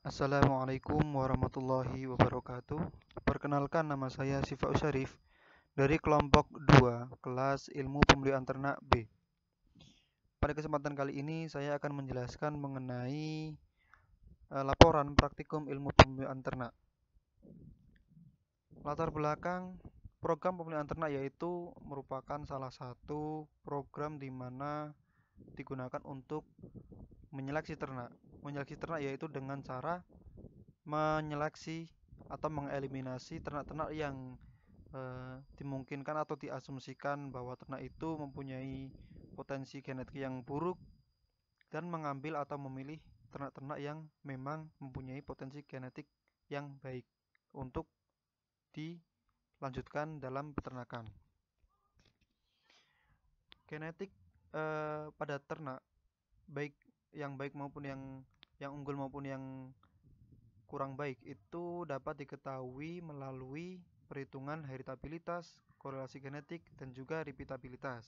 Assalamualaikum warahmatullahi wabarakatuh. Perkenalkan, nama saya Sifa Usyarif dari kelompok 2 kelas Ilmu Pemeliharaan Ternak B. Pada kesempatan kali ini saya akan menjelaskan mengenai laporan praktikum ilmu pemeliharaan ternak. Latar belakang program pemeliharaan ternak yaitu merupakan salah satu program di mana digunakan untuk menyeleksi ternak. Menyeleksi ternak yaitu dengan cara menyeleksi atau mengeliminasi ternak-ternak yang dimungkinkan atau diasumsikan bahwa ternak itu mempunyai potensi genetik yang buruk dan mengambil atau memilih ternak-ternak yang memang mempunyai potensi genetik yang baik untuk dilanjutkan dalam peternakan. Genetik pada ternak baik maupun yang unggul maupun yang kurang baik itu dapat diketahui melalui perhitungan heritabilitas, korelasi genetik, dan juga repeatabilitas.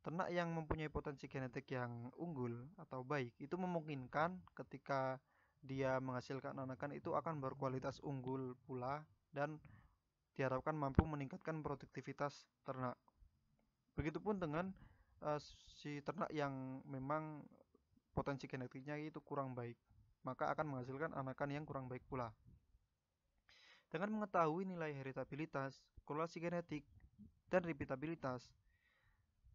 Ternak yang mempunyai potensi genetik yang unggul atau baik itu memungkinkan ketika dia menghasilkan anakan itu akan berkualitas unggul pula dan diharapkan mampu meningkatkan produktivitas ternak. Begitupun dengan si ternak yang memang potensi genetiknya itu kurang baik, maka akan menghasilkan anakan yang kurang baik pula. Dengan mengetahui nilai heritabilitas, korelasi genetik, dan repeatabilitas,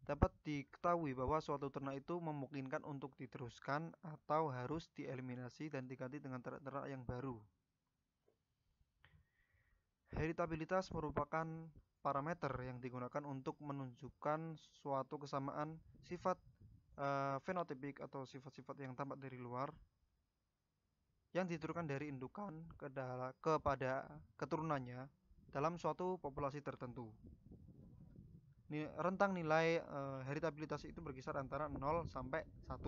dapat diketahui bahwa suatu ternak itu memungkinkan untuk diteruskan atau harus dieliminasi dan diganti dengan ternak-ternak yang baru. Heritabilitas merupakan parameter yang digunakan untuk menunjukkan suatu kesamaan sifat fenotipik atau sifat-sifat yang tampak dari luar yang diturunkan dari indukan kepada keturunannya dalam suatu populasi tertentu. Rentang nilai heritabilitas itu berkisar antara 0 sampai 1.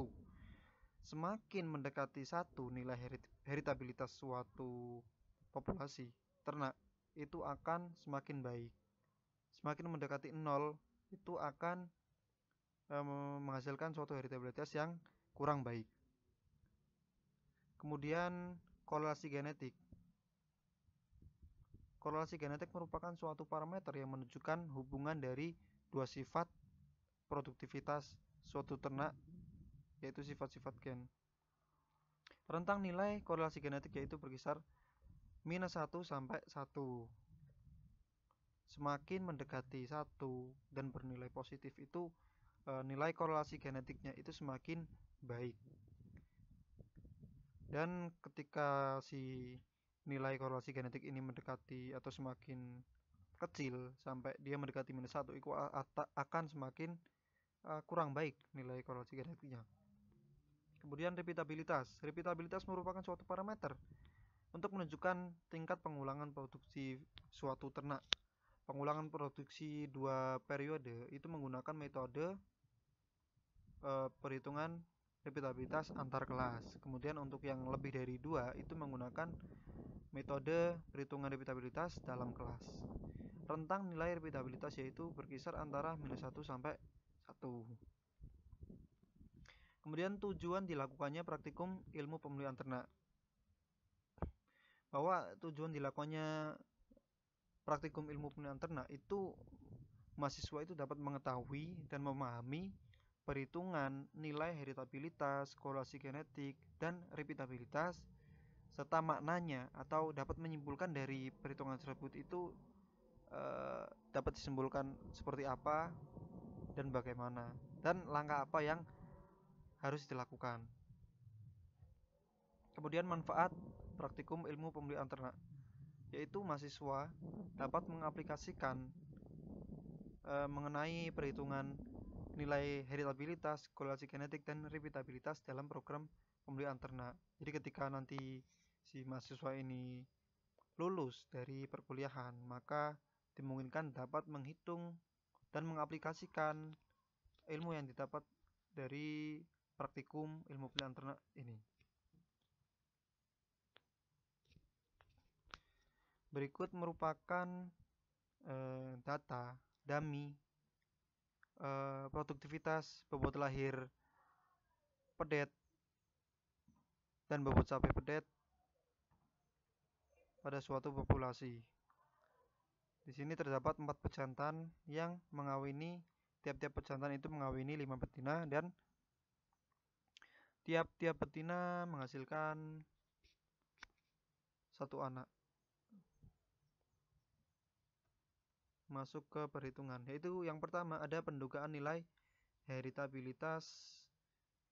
Semakin mendekati 1 nilai heritabilitas suatu populasi ternak itu akan semakin baik. Semakin mendekati 0 itu akan menghasilkan suatu heritabilitas yang kurang baik. Kemudian korelasi genetik. Korelasi genetik merupakan suatu parameter yang menunjukkan hubungan dari dua sifat produktivitas suatu ternak, yaitu sifat-sifat gen. Rentang nilai korelasi genetik yaitu berkisar minus 1 sampai 1. Semakin mendekati 1 dan bernilai positif itu nilai korelasi genetiknya itu semakin baik. Dan ketika si nilai korelasi genetik ini mendekati atau semakin kecil sampai dia mendekati minus 1 itu akan semakin kurang baik nilai korelasi genetiknya. Kemudian repeatabilitas. Repeatabilitas merupakan suatu parameter untuk menunjukkan tingkat pengulangan produksi suatu ternak. Pengulangan produksi 2 periode itu menggunakan metode perhitungan repeatabilitas antar kelas. Kemudian untuk yang lebih dari 2 itu menggunakan metode perhitungan repeatabilitas dalam kelas. Rentang nilai repeatabilitas yaitu berkisar antara minus 1 sampai 1. Kemudian tujuan dilakukannya praktikum ilmu pemeliharaan ternak. Bahwa tujuan dilakukannya praktikum ilmu pemeliharaan ternak itu mahasiswa itu dapat mengetahui dan memahami perhitungan nilai heritabilitas, korelasi genetik, dan repeatabilitas serta maknanya atau dapat menyimpulkan dari perhitungan tersebut itu dapat disimpulkan seperti apa dan bagaimana dan langkah apa yang harus dilakukan. Kemudian manfaat praktikum ilmu pemeliharaan ternak yaitu mahasiswa dapat mengaplikasikan mengenai perhitungan nilai heritabilitas, korelasi genetik, dan repeatabilitas dalam program pemeliharaan ternak. Jadi ketika nanti si mahasiswa ini lulus dari perkuliahan, maka dimungkinkan dapat menghitung dan mengaplikasikan ilmu yang didapat dari praktikum ilmu pemeliharaan ternak ini. Berikut merupakan data dummy produktivitas bobot lahir pedet dan bobot sapi pedet pada suatu populasi. Di sini terdapat 4 pejantan yang mengawini, tiap-tiap pejantan itu mengawini 5 betina dan tiap-tiap betina menghasilkan 1 anak. Masuk ke perhitungan, yaitu yang pertama ada pendugaan nilai heritabilitas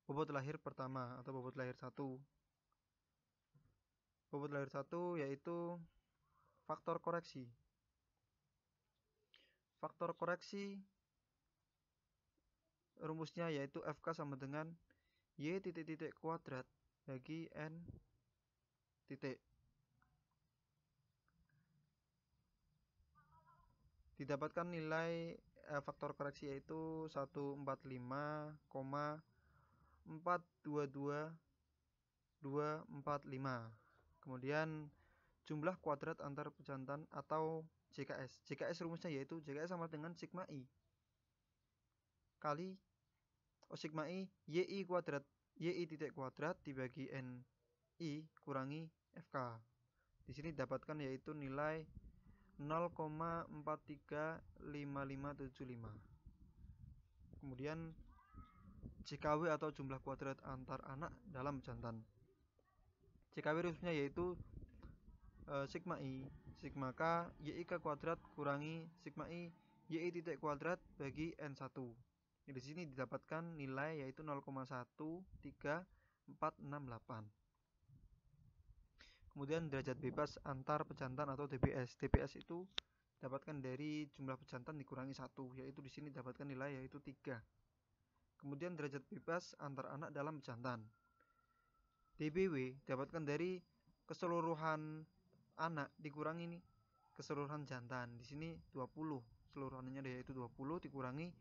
bobot lahir pertama atau bobot lahir 1. Bobot lahir 1 yaitu faktor koreksi. Faktor koreksi rumusnya yaitu FK sama dengan Y titik-titik kuadrat bagi N titik. Didapatkan nilai faktor koreksi yaitu 145,422245. Kemudian jumlah kuadrat antar pejantan atau JKS. JKS rumusnya yaitu JKS sama dengan sigma I kali sigma I YI kuadrat, YI titik kuadrat dibagi NI kurangi FK. Di sini didapatkan yaitu nilai 0,435575. Kemudian JKW atau jumlah kuadrat antar anak dalam jantan. JKW rumusnya yaitu sigma I sigma K YI ke kuadrat kurangi sigma I YI titik kuadrat bagi N1. Di sini didapatkan nilai yaitu 0,13468. Kemudian derajat bebas antar pejantan atau DBS. DBS itu dapatkan dari jumlah pejantan dikurangi 1, yaitu di sini dapatkan nilai yaitu 3. Kemudian derajat bebas antar anak dalam jantan. DBW dapatkan dari keseluruhan anak dikurangi keseluruhan jantan. Di sini 20. Keseluruhannya yaitu 20 dikurangi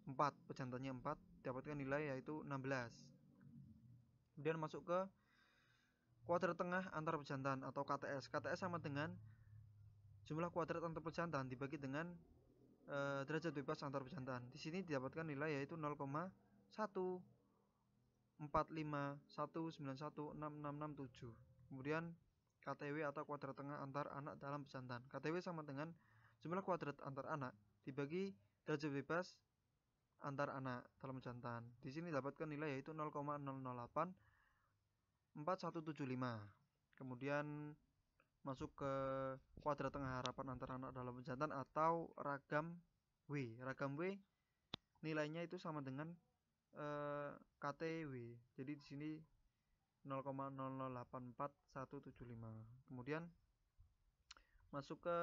4, pejantannya 4, dapatkan nilai yaitu 16. Kemudian masuk ke kuadrat tengah antar pejantan atau KTS. KTS sama dengan jumlah kuadrat antar pejantan dibagi dengan derajat bebas antar pejantan. Di sini didapatkan nilai yaitu 0,145191667. Kemudian KTW atau kuadrat tengah antar anak dalam pejantan. KTW sama dengan jumlah kuadrat antar anak dibagi derajat bebas antar anak dalam jantan. Di sini dapatkan nilai yaitu 0,0084175. Kemudian masuk ke kuadrat tengah harapan antar anak dalam jantan atau ragam W. Ragam W nilainya itu sama dengan KTW. Jadi di sini 0,0084175. Kemudian masuk ke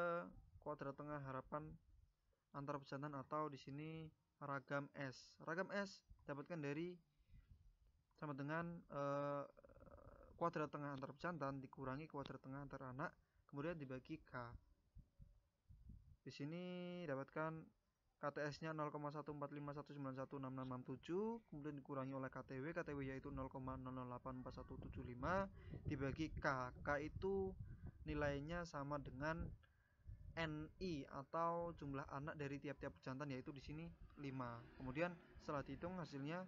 kuadrat tengah harapan antar pejantan atau di sini ragam S. Ragam S dapatkan dari sama dengan kuadrat tengah antar pejantan dikurangi kuadrat tengah antar anak kemudian dibagi K. Di sini dapatkan KTS-nya 0,145191667 kemudian dikurangi oleh KTW. KTW yaitu 0,00847175 dibagi K. K itu nilainya sama dengan NI atau jumlah anak dari tiap-tiap pejantan yaitu di sini 5. Kemudian setelah dihitung hasilnya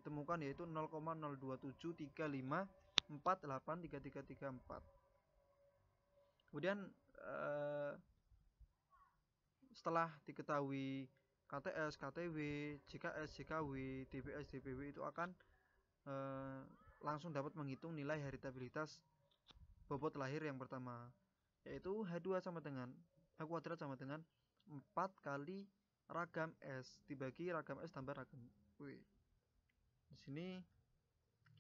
ditemukan yaitu 0,0273548334. Kemudian setelah diketahui KTS, KTW, JKS, JKW, DBS, DBW itu akan langsung dapat menghitung nilai heritabilitas bobot lahir yang pertama yaitu H2 sama dengan H kuadrat sama dengan 4 kali ragam S dibagi ragam S tambah ragam W. Di sini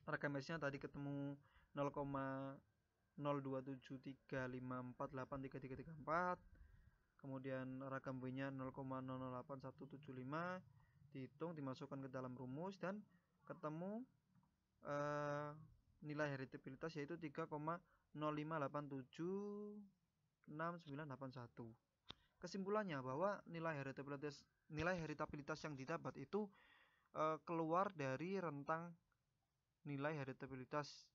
ragam S-nya tadi ketemu 0,0273548334. Kemudian ragam W-nya 0,008175 dihitung dimasukkan ke dalam rumus dan ketemu nilai heritabilitas yaitu 3,05876981. Kesimpulannya bahwa nilai heritabilitas yang didapat itu keluar dari rentang nilai heritabilitas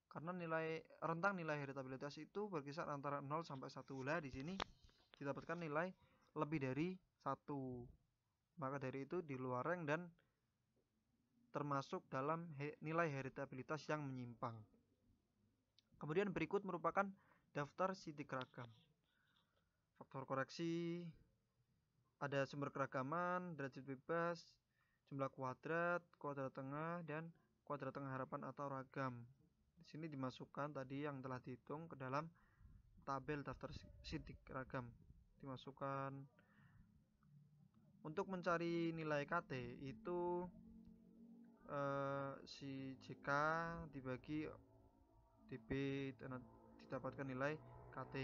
karena rentang nilai heritabilitas itu berkisar antara 0 sampai 1. Lah di sini didapatkan nilai lebih dari 1. Maka dari itu di luar rank dan termasuk dalam nilai heritabilitas yang menyimpang. Kemudian berikut merupakan daftar sidik ragam. Faktor koreksi, ada sumber keragaman, derajat bebas, jumlah kuadrat, kuadrat tengah, dan kuadrat tengah harapan atau ragam. Di sini dimasukkan tadi yang telah dihitung ke dalam tabel daftar sidik ragam. Dimasukkan untuk mencari nilai KT itu si JK dibagi DB dan didapatkan nilai KT.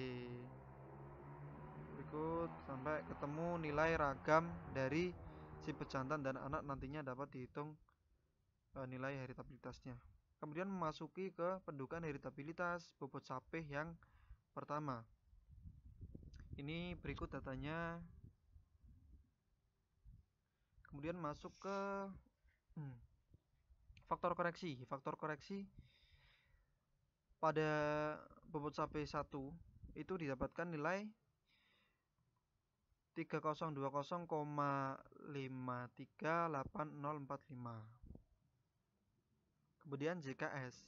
Berikut sampai ketemu nilai ragam dari si pejantan dan anak, nantinya dapat dihitung nilai heritabilitasnya. Kemudian memasuki ke pendudukan heritabilitas bobot sapeh yang pertama. Ini berikut datanya. Kemudian masuk ke faktor koreksi. Faktor koreksi pada bobot sapeh 1 itu didapatkan nilai 3020,538045. Kemudian JKS,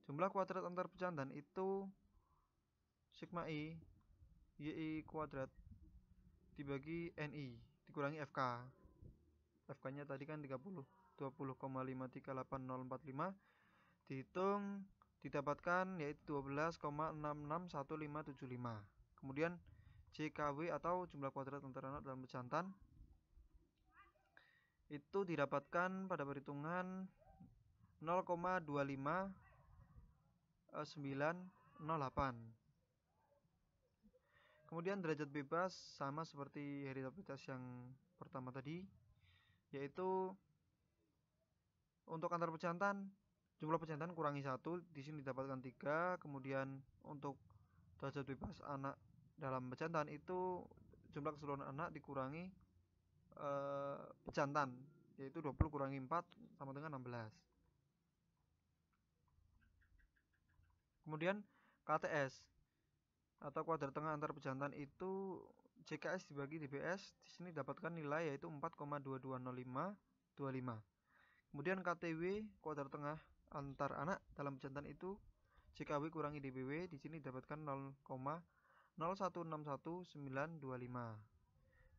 jumlah kuadrat antar pejantan itu sigma I YI kuadrat dibagi NI dikurangi FK. FK nya tadi kan 20,538045, dihitung didapatkan yaitu 12,661575. Kemudian JKW atau jumlah kuadrat antar anak dalam pejantan itu didapatkan pada perhitungan 0,25908. Kemudian derajat bebas sama seperti heritabilitas yang pertama tadi, yaitu untuk antar pejantan jumlah pejantan kurangi 1, di sini didapatkan 3. Kemudian untuk derajat bebas anak dalam pejantan itu jumlah keseluruhan anak dikurangi pejantan, yaitu 20 kurangi 4 sama dengan 16. Kemudian KTS atau kuadrat tengah antar pejantan itu JKS dibagi DBS, di sini dapatkan nilai yaitu 4,220525. Kemudian KTW kuadrat tengah antar anak dalam pejantan itu JKW kurangi DBW, di sini dapatkan 0,0161925.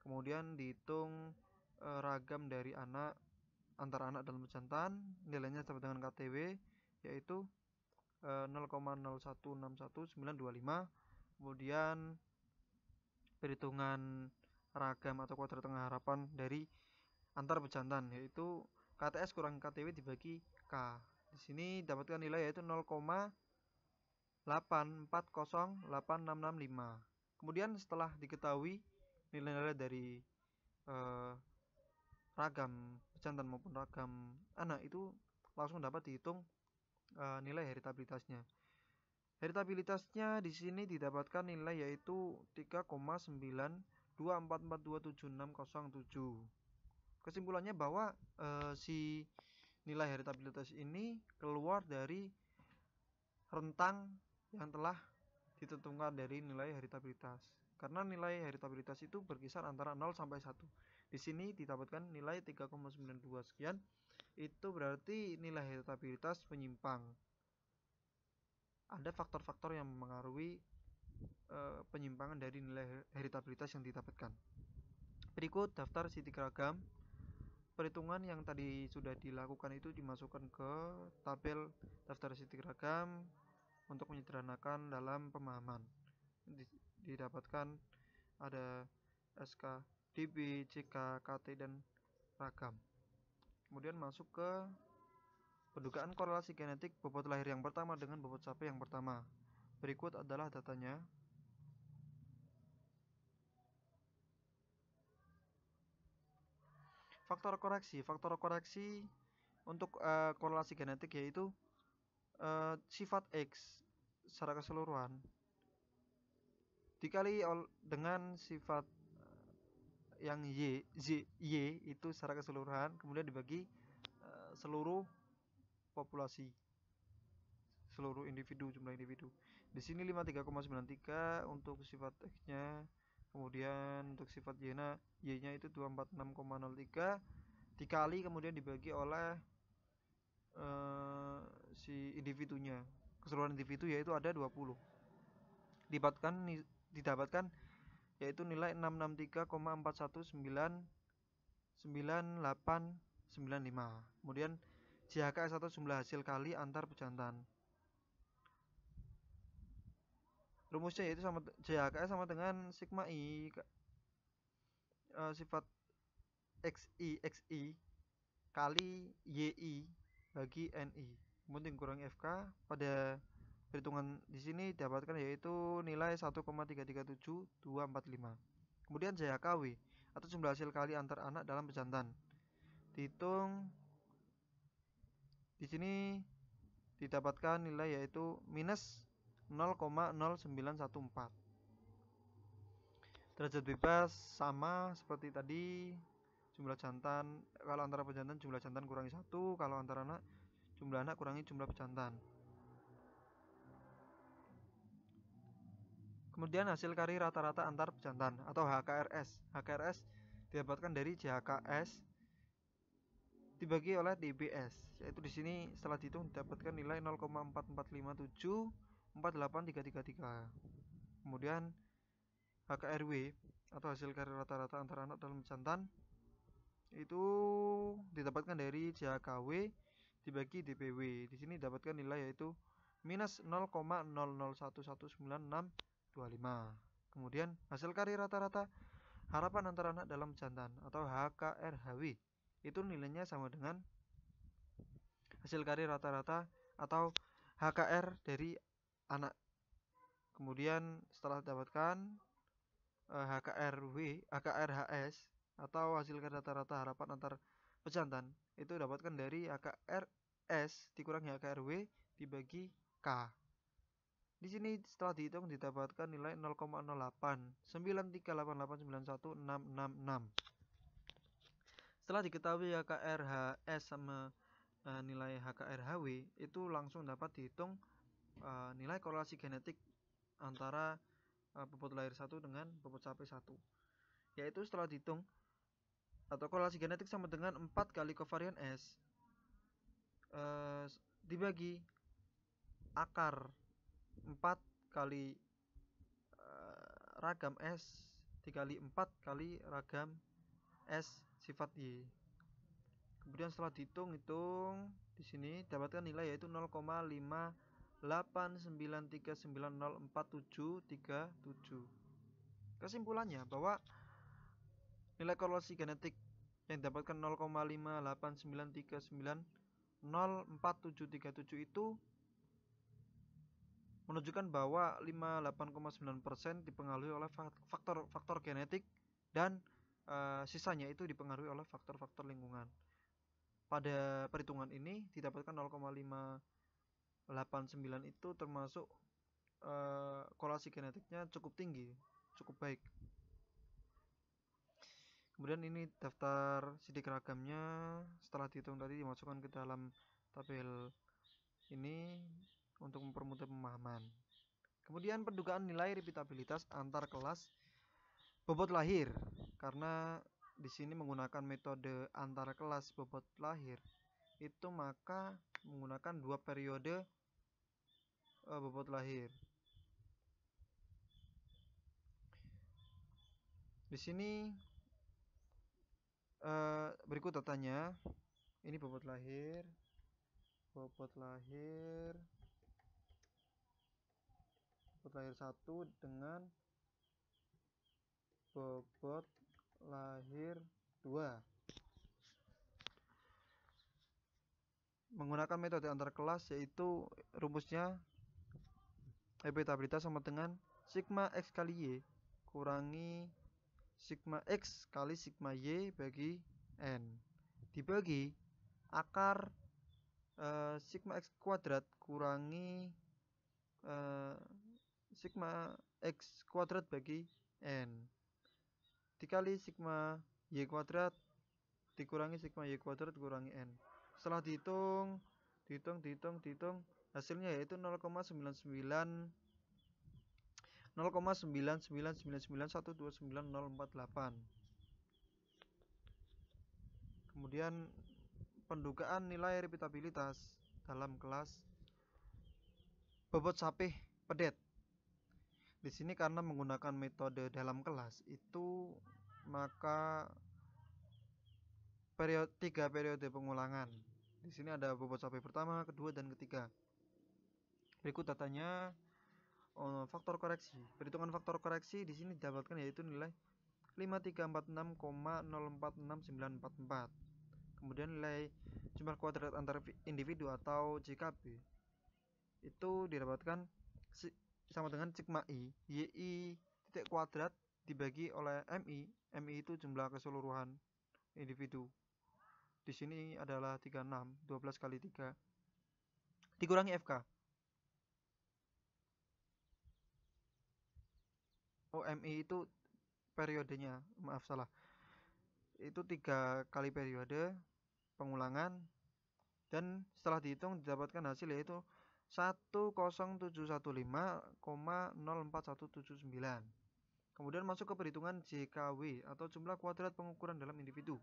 Kemudian dihitung ragam dari anak antar anak dalam pejantan, nilainya sama dengan KTW yaitu 0,0161925. Kemudian perhitungan ragam atau kuadrat tengah harapan dari antar pejantan yaitu KTS kurang KTW dibagi K. Di sini dapatkan nilai yaitu 0,840865. Kemudian setelah diketahui nilai-nilai dari ragam pejantan maupun ragam anak, itu langsung dapat dihitung nilai heritabilitasnya. Heritabilitasnya di sini didapatkan nilai yaitu 3,9244276007. Kesimpulannya bahwa si nilai heritabilitas ini keluar dari rentang yang telah ditentukan dari nilai heritabilitas. Karena nilai heritabilitas itu berkisar antara 0 sampai 1. Di sini didapatkan nilai 3,92 sekian. Itu berarti nilai heritabilitas menyimpang. Ada faktor-faktor yang mempengaruhi penyimpangan dari nilai heritabilitas yang didapatkan. Berikut daftar sidik ragam. Perhitungan yang tadi sudah dilakukan itu dimasukkan ke tabel daftar sidik ragam untuk menyederhanakan dalam pemahaman. Didapatkan ada SK, DB, CK, KT, dan ragam. Kemudian masuk ke pendugaan korelasi genetik bobot lahir yang pertama dengan bobot sapeh yang pertama. Berikut adalah datanya. Faktor koreksi untuk korelasi genetik yaitu sifat X secara keseluruhan dikali dengan sifat yang Y itu secara keseluruhan, kemudian dibagi seluruh populasi, seluruh individu, jumlah individu. Di sini 53,93 untuk sifat X-nya, kemudian untuk sifat Y-nya itu 246,03 dikali kemudian dibagi oleh si individunya. Keseluruhan individu yaitu ada 20. Didapatkan yaitu nilai 663,4199895. Kemudian JHKS atau jumlah hasil kali antar pejantan. Rumusnya yaitu sama JHKS sama dengan sigma I sifat XI kali YI bagi NI. Kemudian kurangi FK. Pada perhitungan di sini didapatkan yaitu nilai 1,337.245. Kemudian JHKW atau jumlah hasil kali antar anak dalam pejantan. Dihitung di sini didapatkan nilai yaitu minus 0,0914. Derajat bebas sama seperti tadi, jumlah jantan, kalau antara pejantan jumlah jantan kurangi 1, kalau antara anak jumlah anak kurangi jumlah pejantan. Kemudian hasil kari rata-rata antar pejantan atau HKRS. HKRS didapatkan dari JHKS dibagi oleh DBS, yaitu di sini setelah dihitung didapatkan nilai 0,445748333. Kemudian HKRW atau hasil kari rata-rata antara anak dalam pejantan itu didapatkan dari JHKW dibagi DPW. Di sini didapatkan nilai yaitu minus 0,00119625. Kemudian hasil kari rata-rata harapan antara anak dalam pejantan atau HKRHW itu nilainya sama dengan hasil kari rata-rata atau HKR dari anak. Kemudian setelah didapatkan HKRHS atau hasil kari rata-rata harapan antar pejantan itu dapatkan dari HKRS dikurangi HKRW dibagi K. Di sini setelah dihitung didapatkan nilai 0,089388916666. Setelah diketahui HKRHS sama nilai HKRHW itu langsung dapat dihitung nilai korelasi genetik antara bobot lahir 1 dengan bobot sapi 1. Yaitu setelah dihitung atau korelasi genetik sama dengan 4 kali kovarian S dibagi akar 4 kali ragam S dikali 4 kali ragam S sifat Y. Kemudian setelah dihitung di sini dapatkan nilai yaitu 0,58939047737. Kesimpulannya bahwa nilai korelasi genetik yang didapatkan 0,58939047737 itu menunjukkan bahwa 58,9% dipengaruhi oleh faktor genetik dan sisanya itu dipengaruhi oleh faktor-faktor lingkungan. Pada perhitungan ini didapatkan 0,589 itu termasuk korelasi genetiknya cukup tinggi, cukup baik. Kemudian ini daftar sidik ragamnya setelah dihitung tadi dimasukkan ke dalam tabel ini untuk mempermudah pemahaman. Kemudian pendugaan nilai repeatabilitas antar kelas bobot lahir, karena di sini menggunakan metode antar kelas bobot lahir itu maka menggunakan 2 periode bobot lahir. Di sini berikut datanya. Ini bobot lahir 1 dengan bobot lahir 2. Menggunakan metode antar kelas yaitu rumusnya repeatabilitas sama dengan sigma X kali Y kurangi sigma X kali sigma Y bagi N dibagi akar sigma X kuadrat kurangi sigma X kuadrat bagi N dikali sigma Y kuadrat dikurangi sigma Y kuadrat kurangi N. Setelah dihitung hasilnya yaitu 0,99999129048. Kemudian pendugaan nilai repeatabilitas dalam kelas bobot sapih pedet. Di sini karena menggunakan metode dalam kelas itu, maka tiga periode pengulangan. Di sini ada bobot sapih pertama, kedua, dan ketiga. Berikut datanya. Faktor koreksi. Perhitungan faktor koreksi di sini didapatkan yaitu nilai 5346,046944. Kemudian nilai jumlah kuadrat antar individu atau JKB itu didapatkan sama dengan sigma i yi titik kuadrat dibagi oleh mi. Mi itu jumlah keseluruhan individu. Di sini adalah 36, 12 kali 3 dikurangi FK. Mi itu periodenya, maaf salah. Itu 3 kali periode pengulangan, dan setelah dihitung didapatkan hasil yaitu 10715,041179. Kemudian masuk ke perhitungan JKW atau jumlah kuadrat pengukuran dalam individu.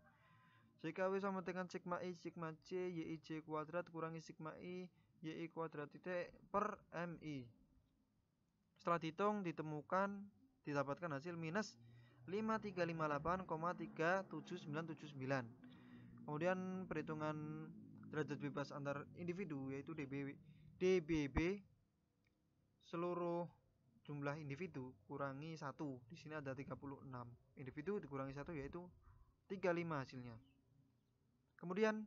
JKW sama dengan sigma I sigma C YIJ kuadrat kurangi sigma I YI kuadrat titik per MI. Setelah dihitung didapatkan hasil minus 5358,37979. Kemudian perhitungan derajat bebas antar individu yaitu DBB seluruh jumlah individu kurangi 1. Di sini ada 36 individu dikurangi 1 yaitu 35 hasilnya. Kemudian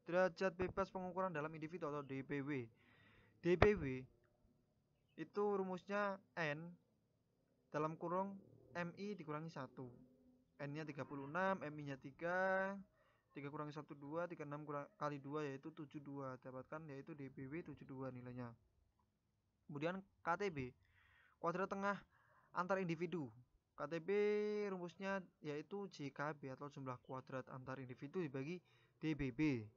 derajat bebas pengukuran dalam individu atau DBW. DBW itu rumusnya N dalam kurung MI dikurangi 1. N-nya 36, MI-nya 3 kurangi 1 2, 36 kali 2 yaitu 72. Dapatkan yaitu DBW 72 nilainya. Kemudian KTB, kuadrat tengah antar individu. KTB rumusnya yaitu JKB atau jumlah kuadrat antar individu dibagi DBB.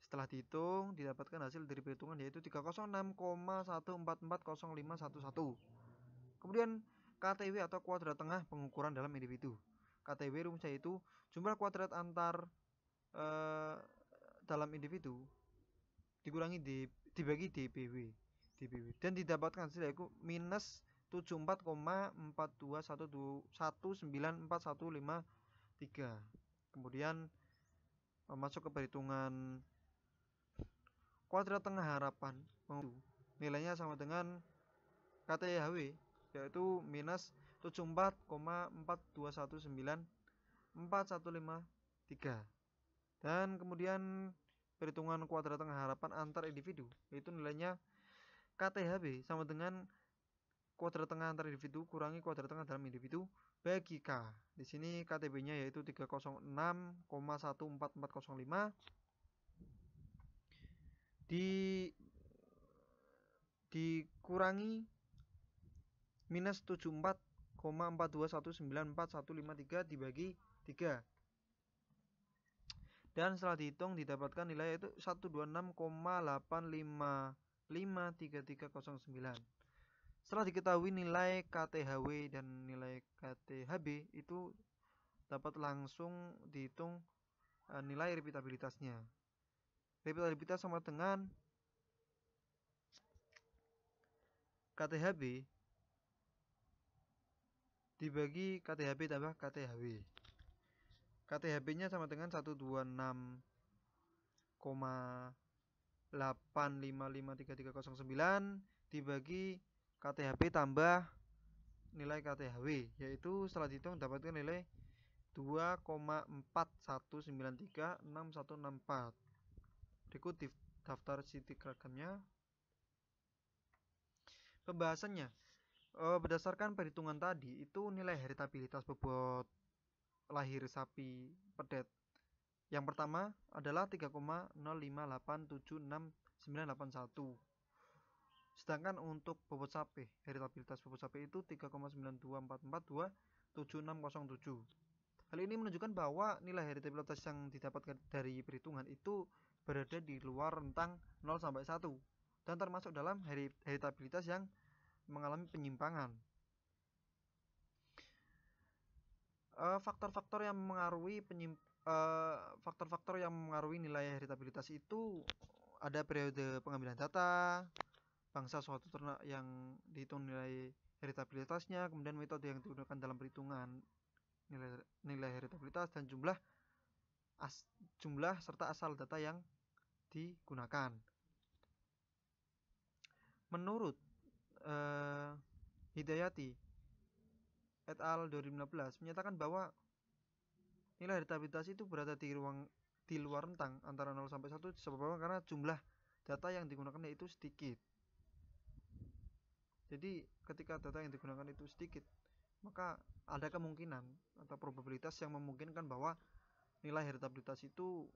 Setelah dihitung didapatkan hasil dari perhitungan yaitu 306,1440511. Kemudian KTW atau kuadrat tengah pengukuran dalam individu. KTW rumusnya yaitu jumlah kuadrat antar dalam individu dikurangi dibagi DBW dan didapatkan hasil yaitu minus 74,42119415,3. Kemudian masuk ke perhitungan kuadrat tengah harapan, nilainya sama dengan KTHW yaitu minus 74,42194153. Dan kemudian perhitungan kuadrat tengah harapan antar individu yaitu nilainya KTHB sama dengan kuadrat tengah antar individu kurangi kuadrat tengah dalam individu bagi K. Di sini KTB-nya yaitu 306,14405 dikurangi minus 74,42194153 dibagi 3. Dan setelah dihitung didapatkan nilai yaitu 126,8553309. Setelah diketahui nilai KTHW dan nilai KTHB itu dapat langsung dihitung nilai repeatabilitasnya. Repeatabilitas sama dengan KTHB dibagi KTHB tambah KTHW. KTHB-nya sama dengan 126,8553309 dibagi KTHB tambah nilai KTHW, yaitu setelah dihitung dapatkan nilai 2,41936164. Berikut di daftar sitikgramnya. Pembahasannya, berdasarkan perhitungan tadi itu nilai heritabilitas bobot lahir sapi pedet yang pertama adalah 3,0587691. Sedangkan untuk bobot sapi, heritabilitas bobot sapi itu 3,924427607. Hal ini menunjukkan bahwa nilai heritabilitas yang didapatkan dari perhitungan itu berada di luar rentang 0 sampai 1 dan termasuk dalam heritabilitas yang mengalami penyimpangan. Faktor-faktor yang mengaruhi faktor-faktor faktor yang mempengaruhi nilai heritabilitas itu ada periode pengambilan data, bangsa suatu ternak yang dihitung nilai heritabilitasnya, kemudian metode yang digunakan dalam perhitungan nilai heritabilitas, dan jumlah serta asal data yang digunakan. Menurut Hidayati et al. 2015 menyatakan bahwa nilai heritabilitas itu berada di luar rentang antara 0 sampai 1 disebabkan karena jumlah data yang digunakan itu sedikit. Jadi ketika data yang digunakan itu sedikit, maka ada kemungkinan atau probabilitas yang memungkinkan bahwa nilai heritabilitas itu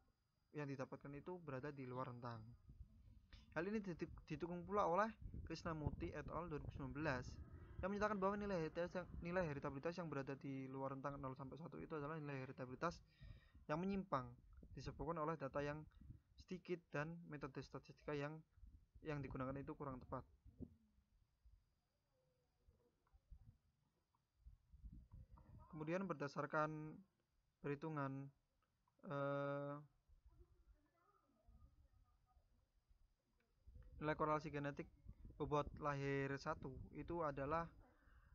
yang didapatkan itu berada di luar rentang. Hal ini didukung pula oleh Krishnamurti et al. 2019 yang menyatakan bahwa nilai heritabilitas yang berada di luar rentang 0 sampai 1 itu adalah nilai heritabilitas yang menyimpang disebabkan oleh data yang sedikit dan metode statistika yang digunakan itu kurang tepat. Kemudian berdasarkan perhitungan nilai korelasi genetik bobot lahir 1 itu adalah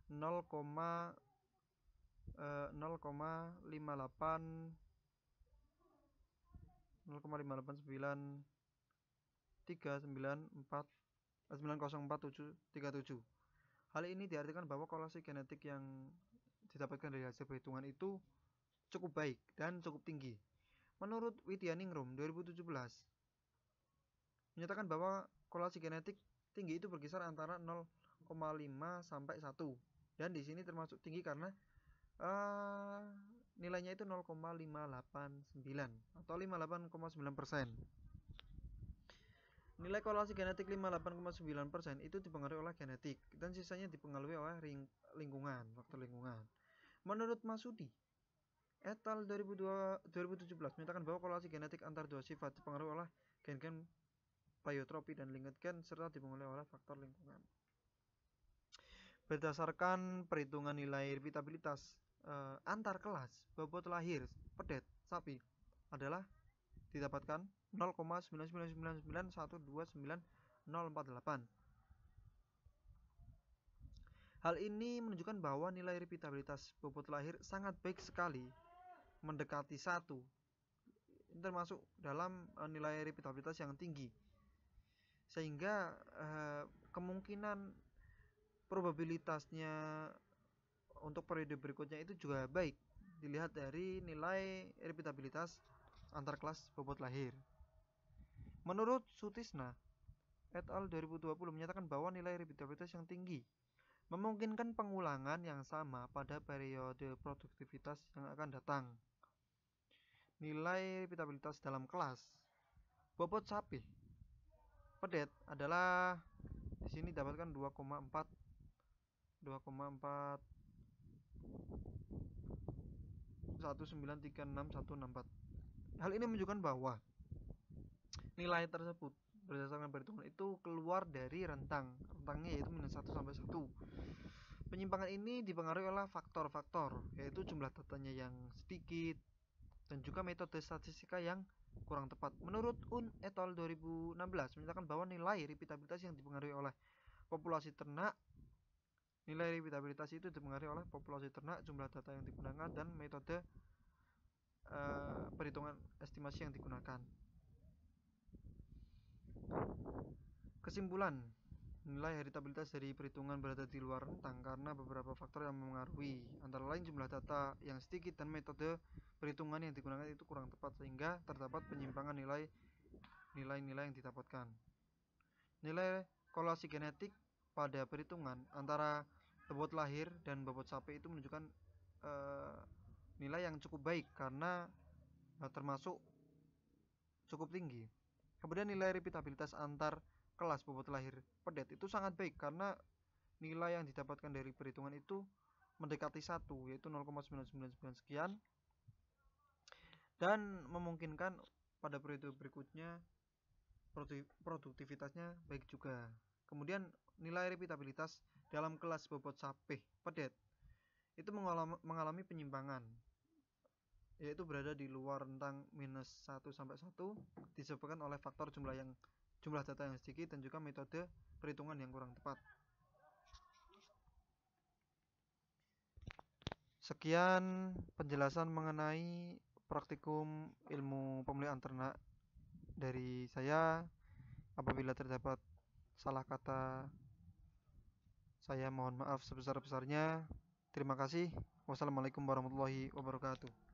0,58 904,904,737. Hal ini diartikan bahwa korelasi genetik yang didapatkan dari hasil perhitungan itu cukup baik dan cukup tinggi. Menurut Widyaningrum 2017 menyatakan bahwa korelasi genetik tinggi itu berkisar antara 0,5 sampai 1. Dan di sini termasuk tinggi karena nilainya itu 0,589 atau 58,9%. Nilai korelasi genetik 58,9% itu dipengaruhi oleh genetik dan sisanya dipengaruhi oleh faktor lingkungan. Menurut Masudi et al. 2017 menyatakan bahwa korelasi genetik antar dua sifat dipengaruhi oleh gen-gen pleiotropi dan linked gen serta dipengaruhi oleh faktor lingkungan. Berdasarkan perhitungan nilai heritabilitas antar kelas, bobot lahir pedet sapi adalah didapatkan 0,9999129,048. Hal ini menunjukkan bahwa nilai heritabilitas bobot lahir sangat baik sekali, mendekati 1. Ini termasuk dalam nilai heritabilitas yang tinggi. Sehingga kemungkinan probabilitasnya untuk periode berikutnya itu juga baik dilihat dari nilai heritabilitas antar kelas bobot lahir. Menurut Sutisna et al. 2020 menyatakan bahwa nilai heritabilitas yang tinggi memungkinkan pengulangan yang sama pada periode produktivitas yang akan datang. Nilai heritabilitas dalam kelas bobot sapi pedet adalah di sini dapatkan 2,4 1936164. Hal ini menunjukkan bahwa nilai tersebut berdasarkan perhitungan itu keluar dari rentangnya yaitu minus 1 sampai 1. Penyimpangan ini dipengaruhi oleh faktor-faktor yaitu jumlah datanya yang sedikit dan juga metode statistika yang kurang tepat. Menurut Un et al. 2016 menyatakan bahwa nilai heritabilitas yang dipengaruhi oleh populasi ternak nilai heritabilitas itu dipengaruhi oleh populasi ternak, jumlah data yang digunakan, dan metode perhitungan estimasi yang digunakan. Kesimpulan, nilai heritabilitas dari perhitungan berada di luar rentang karena beberapa faktor yang mempengaruhi, antara lain jumlah data yang sedikit dan metode perhitungan yang digunakan itu kurang tepat sehingga terdapat penyimpangan nilai-nilai yang didapatkan. Nilai korelasi genetik pada perhitungan antara bobot lahir dan bobot sapi itu menunjukkan nilai yang cukup baik karena termasuk cukup tinggi. Kemudian nilai heritabilitas antar kelas bobot lahir pedet itu sangat baik karena nilai yang didapatkan dari perhitungan itu mendekati 1 yaitu 0,999 sekian dan memungkinkan pada periode berikutnya produktivitasnya baik juga. Kemudian nilai heritabilitas dalam kelas bobot sapi pedet itu mengalami penyimpangan yaitu berada di luar rentang minus 1 sampai 1 disebabkan oleh faktor jumlah data yang sedikit dan juga metode perhitungan yang kurang tepat. Sekian penjelasan mengenai praktikum ilmu pemeliharaan ternak dari saya. Apabila terdapat salah kata, saya mohon maaf sebesar-besarnya. Terima kasih. Wassalamualaikum warahmatullahi wabarakatuh.